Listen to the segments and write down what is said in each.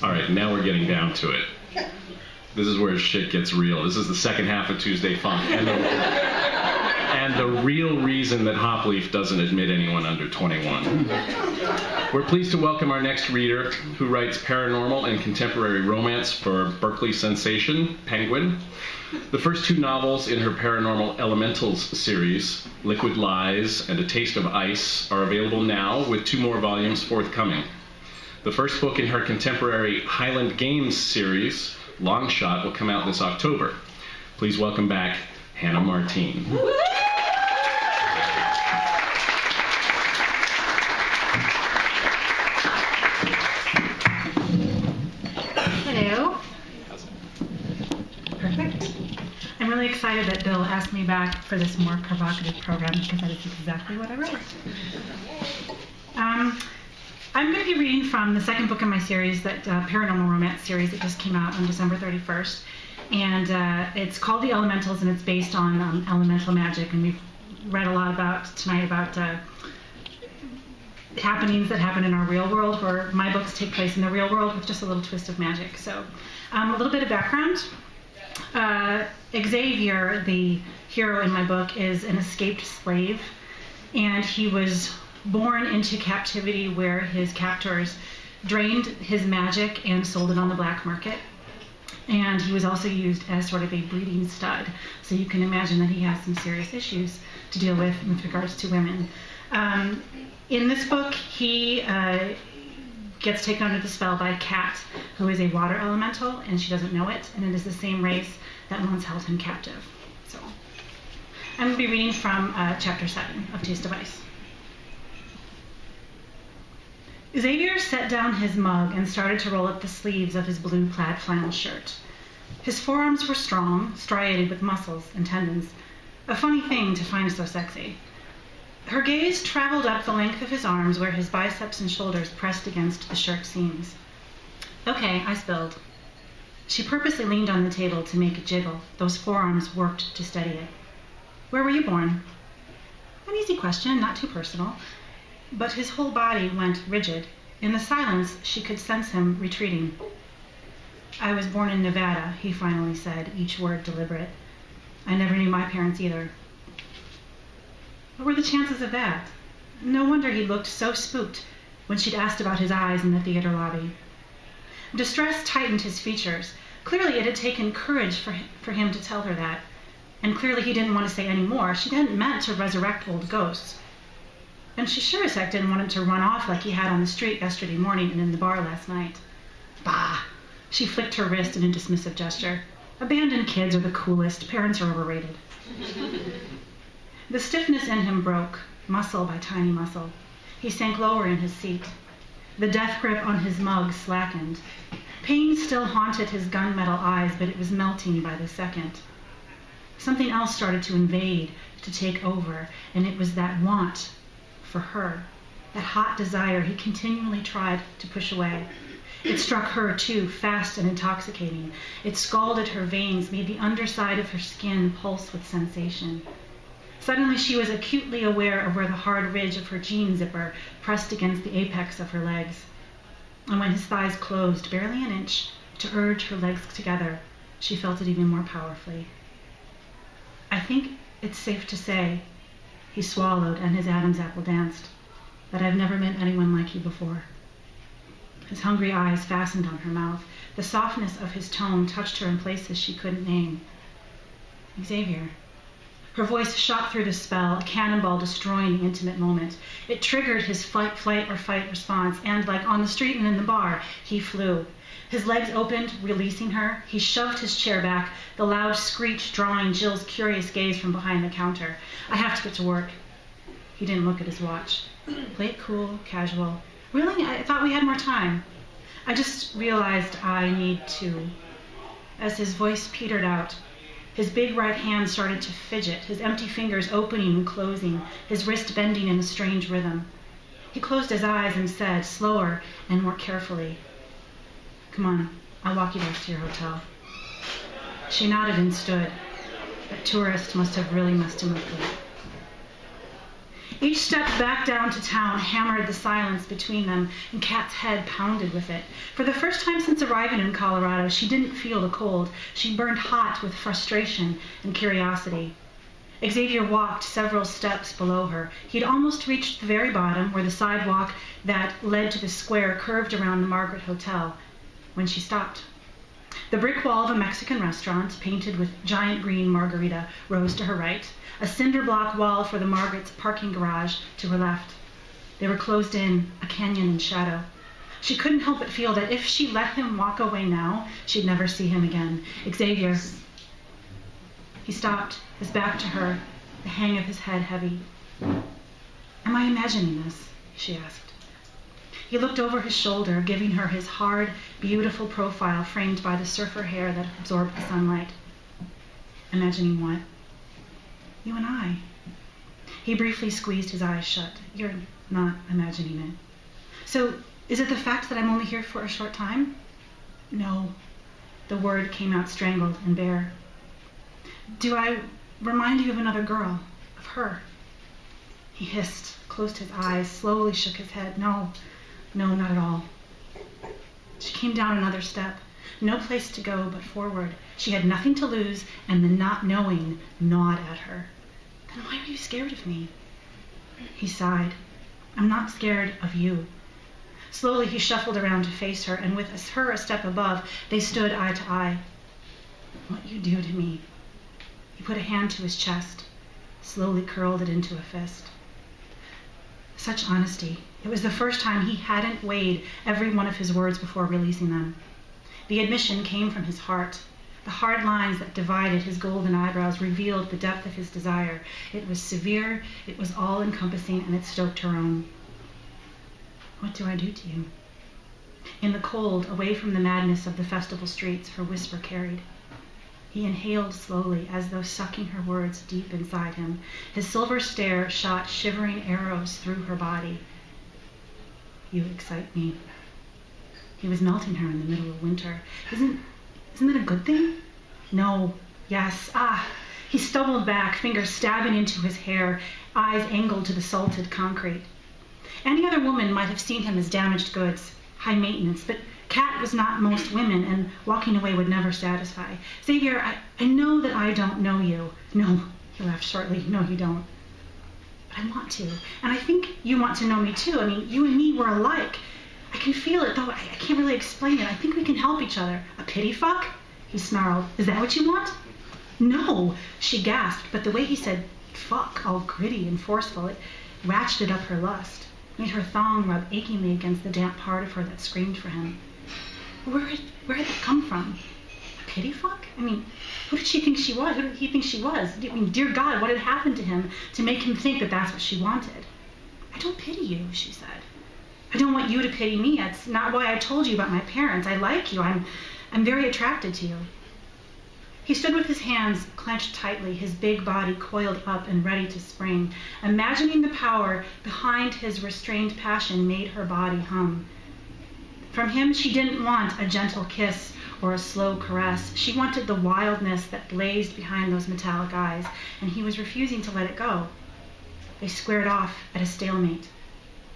All right, now we're getting down to it. This is where shit gets real. This is the second half of Tuesday Funk. And the real reason that Hopleaf doesn't admit anyone under 21. We're pleased to welcome our next reader, who writes paranormal and contemporary romance for Berkeley sensation, Penguin. The first two novels in her Paranormal Elementals series, Liquid Lies and A Taste of Ice, are available now, with 2 more volumes forthcoming. The first book in her contemporary Highland Games series, Long Shot, will come out this October. Please welcome back Hanna Martine. Hello. Perfect. I'm really excited that Bill asked me back for this more provocative program because that is exactly what I wrote. I'm going to be reading from the second book in my series, that paranormal romance series that just came out on December 31st. And it's called The Elementals, and it's based on elemental magic. And we've read a lot tonight about happenings that happen in our real world, where my books take place in the real world with just a little twist of magic. So a little bit of background. Xavier, the hero in my book, is an escaped slave, and he was born into captivity where his captors drained his magic and sold it on the black market. And he was also used as sort of a breeding stud. So you can imagine that he has some serious issues to deal with regards to women. In this book, he gets taken under the spell by Cat, who is a water elemental, and she doesn't know it, and it is the same race that once held him captive. So I'm going to be reading from Chapter 7 of Taste of Ice. Xavier set down his mug and started to roll up the sleeves of his blue plaid flannel shirt. His forearms were strong, striated with muscles and tendons, a funny thing to find so sexy. Her gaze traveled up the length of his arms where his biceps and shoulders pressed against the shirt seams. Okay, I spilled. She purposely leaned on the table to make it jiggle. Those forearms worked to steady it. Where were you born? An easy question, not too personal. But his whole body went rigid. In the silence, she could sense him retreating. I was born in Nevada, he finally said, each word deliberate. I never knew my parents either. What were the chances of that? No wonder he looked so spooked when she'd asked about his eyes in the theater lobby. Distress tightened his features. Clearly it had taken courage for him to tell her that. And clearly he didn't want to say any more. She hadn't meant to resurrect old ghosts. And she sure as heck didn't want him to run off like he had on the street yesterday morning and in the bar last night. Bah! She flicked her wrist in a dismissive gesture. Abandoned kids are the coolest. Parents are overrated. The stiffness in him broke, muscle by tiny muscle. He sank lower in his seat. The death grip on his mug slackened. Pain still haunted his gunmetal eyes, but it was melting by the second. Something else started to invade, to take over, and it was that want for her, that hot desire he continually tried to push away. It struck her, too, fast and intoxicating. It scalded her veins, made the underside of her skin pulse with sensation. Suddenly she was acutely aware of where the hard ridge of her jean zipper pressed against the apex of her legs. And when his thighs closed barely an inch to urge her legs together, she felt it even more powerfully. I think it's safe to say, he swallowed and his Adam's apple danced, that I've never met anyone like you before. His hungry eyes fastened on her mouth. The softness of his tone touched her in places she couldn't name. Xavier. Her voice shot through the spell, a cannonball destroying the intimate moment. It triggered his fight, flight, or fight response, and like on the street and in the bar, he flew. His legs opened, releasing her. He shoved his chair back, the loud screech drawing Jill's curious gaze from behind the counter. I have to get to work. He didn't look at his watch. Play it cool, casual. Really? I thought we had more time. I just realized I need to. As his voice petered out, his big right hand started to fidget, his empty fingers opening and closing, his wrist bending in a strange rhythm. He closed his eyes and said, slower and more carefully, "Come on, I'll walk you back to your hotel." She nodded and stood. That tourist must have really messed him up good. Each step back down to town hammered the silence between them, and Kat's head pounded with it. For the first time since arriving in Colorado, she didn't feel the cold. She burned hot with frustration and curiosity. Xavier walked several steps below her. He'd almost reached the very bottom, where the sidewalk that led to the square curved around the Margaret Hotel, when she stopped. The brick wall of a Mexican restaurant, painted with giant green margarita, rose to her right. A cinder block wall for the Margaret's parking garage to her left. They were closed in, a canyon in shadow. She couldn't help but feel that if she let him walk away now, she'd never see him again. Xavier. He stopped, his back to her, the hang of his head heavy. Am I imagining this? She asked. He looked over his shoulder, giving her his hard, beautiful profile framed by the surfer hair that absorbed the sunlight. Imagining what? You and I. He briefly squeezed his eyes shut. You're not imagining it. So, is it the fact that I'm only here for a short time? No. The word came out strangled and bare. Do I remind you of another girl? Of her? He hissed, closed his eyes, slowly shook his head. No, not at all. She came down another step. No place to go but forward. She had nothing to lose, and the not knowing gnawed at her. Then why are you scared of me? He sighed. I'm not scared of you. Slowly he shuffled around to face her, and with her a step above, they stood eye to eye. What you do to me. He put a hand to his chest, slowly curled it into a fist. Such honesty. It was the first time he hadn't weighed every one of his words before releasing them. The admission came from his heart. The hard lines that divided his golden eyebrows revealed the depth of his desire. It was severe, it was all-encompassing, and it stoked her own. What do I do to you? In the cold, away from the madness of the festival streets, her whisper carried. He inhaled slowly, as though sucking her words deep inside him. His silver stare shot shivering arrows through her body. You excite me. He was melting her in the middle of winter. Isn't that a good thing? No. Yes. He stumbled back, fingers stabbing into his hair, eyes angled to the salted concrete. Any other woman might have seen him as damaged goods, high maintenance, but Kat was not most women, and walking away would never satisfy. Xavier, I know that I don't know you. No, he laughed shortly. No, you don't. But I want to. And I think you want to know me too. I mean, you and me were alike. I can feel it, though I can't really explain it. I think we can help each other. A pity fuck? He snarled. Is that what you want? No, she gasped, but the way he said fuck, all gritty and forceful, it ratcheted up her lust, made her thong rub achingly against the damp part of her that screamed for him. Where had that come from? A pity fuck? I mean, who did she think she was? Who did he think she was? I mean, dear God, what had happened to him to make him think that that's what she wanted? I don't pity you, she said. I don't want you to pity me. That's not why I told you about my parents. I like you. I'm very attracted to you. He stood with his hands clenched tightly, his big body coiled up and ready to spring. Imagining the power behind his restrained passion made her body hum. From him, she didn't want a gentle kiss or a slow caress. She wanted the wildness that blazed behind those metallic eyes, and he was refusing to let it go. They squared off at a stalemate.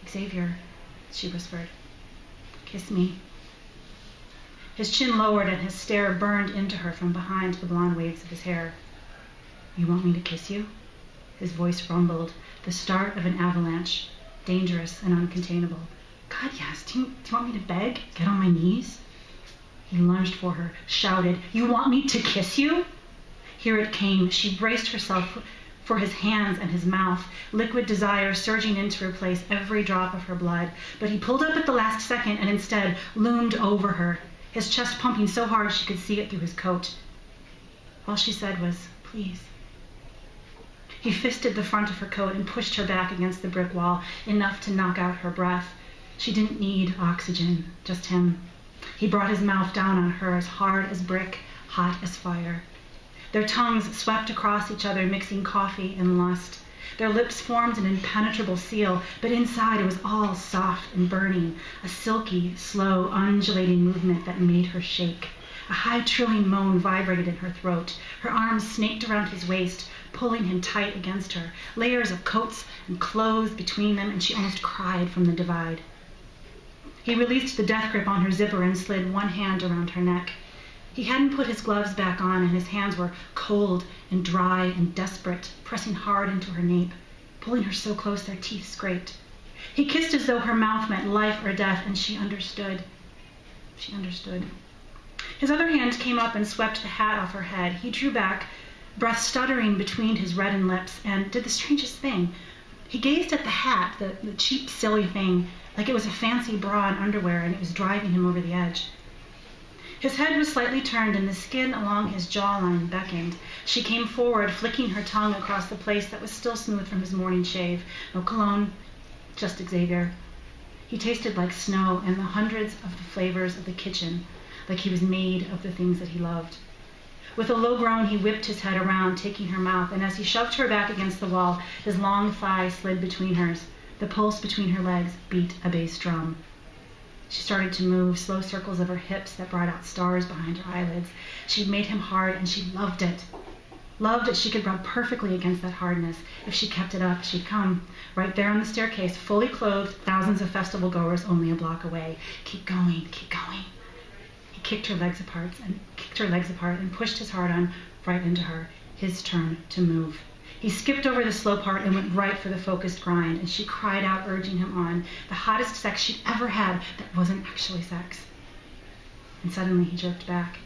Xavier, she whispered, kiss me. His chin lowered and his stare burned into her from behind the blonde waves of his hair. You want me to kiss you? His voice rumbled, the start of an avalanche, dangerous and uncontainable. God, yes. Do you want me to beg? Get on my knees? He lunged for her, shouted, You want me to kiss you? Here it came. She braced herself for his hands and his mouth, liquid desire surging in to replace every drop of her blood. But he pulled up at the last second and instead loomed over her, his chest pumping so hard she could see it through his coat. All she said was, Please. He fisted the front of her coat and pushed her back against the brick wall, enough to knock out her breath. She didn't need oxygen, just him. He brought his mouth down on hers, hard as brick, hot as fire. Their tongues swept across each other, mixing coffee and lust. Their lips formed an impenetrable seal, but inside it was all soft and burning, a silky, slow, undulating movement that made her shake. A high trilling moan vibrated in her throat. Her arms snaked around his waist, pulling him tight against her, layers of coats and clothes between them, and she almost cried from the divide. He released the death grip on her zipper and slid one hand around her neck. He hadn't put his gloves back on, and his hands were cold and dry and desperate, pressing hard into her nape, pulling her so close their teeth scraped. He kissed as though her mouth meant life or death, and she understood. She understood. His other hand came up and swept the hat off her head. He drew back, breath stuttering between his reddened lips, and did the strangest thing. He gazed at the hat, the cheap, silly thing, like it was a fancy bra and underwear, and it was driving him over the edge. His head was slightly turned, and the skin along his jawline beckoned. She came forward, flicking her tongue across the place that was still smooth from his morning shave. No cologne, just Xavier. He tasted like snow and the hundreds of the flavors of the kitchen, like he was made of the things that he loved. With a low groan, he whipped his head around, taking her mouth, and as he shoved her back against the wall, his long thigh slid between hers. The pulse between her legs beat a bass drum. She started to move, slow circles of her hips that brought out stars behind her eyelids. She'd made him hard, and she loved it. Loved that she could rub perfectly against that hardness. If she kept it up, she'd come. Right there on the staircase, fully clothed, thousands of festival goers only a block away. Keep going, keep going. He kicked her legs apart and pushed his hard-on right into her. His turn to move. He skipped over the slow part and went right for the focused grind, and she cried out, urging him on. The hottest sex she'd ever had that wasn't actually sex. And suddenly he jerked back.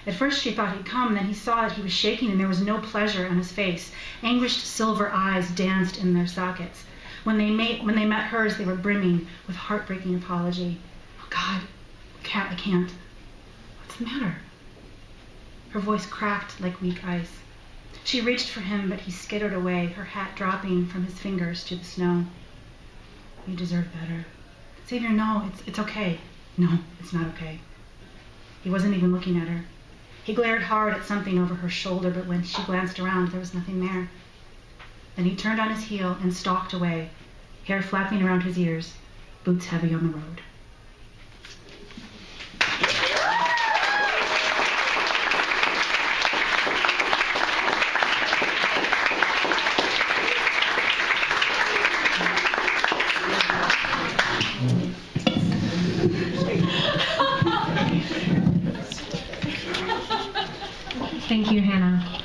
At first she thought he'd come, then he saw that he was shaking and there was no pleasure on his face. Anguished silver eyes danced in their sockets. When they met hers, they were brimming with heartbreaking apology. Oh, God, I can't. What's the matter? Her voice cracked like weak ice. She reached for him, but he skittered away, her hat dropping from his fingers to the snow. You deserve better. Xavier, no, it's okay. No, it's not okay. He wasn't even looking at her. He glared hard at something over her shoulder, but when she glanced around, there was nothing there. Then he turned on his heel and stalked away, hair flapping around his ears, boots heavy on the road. Thank you, Hannah.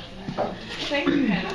Thank you, Hannah.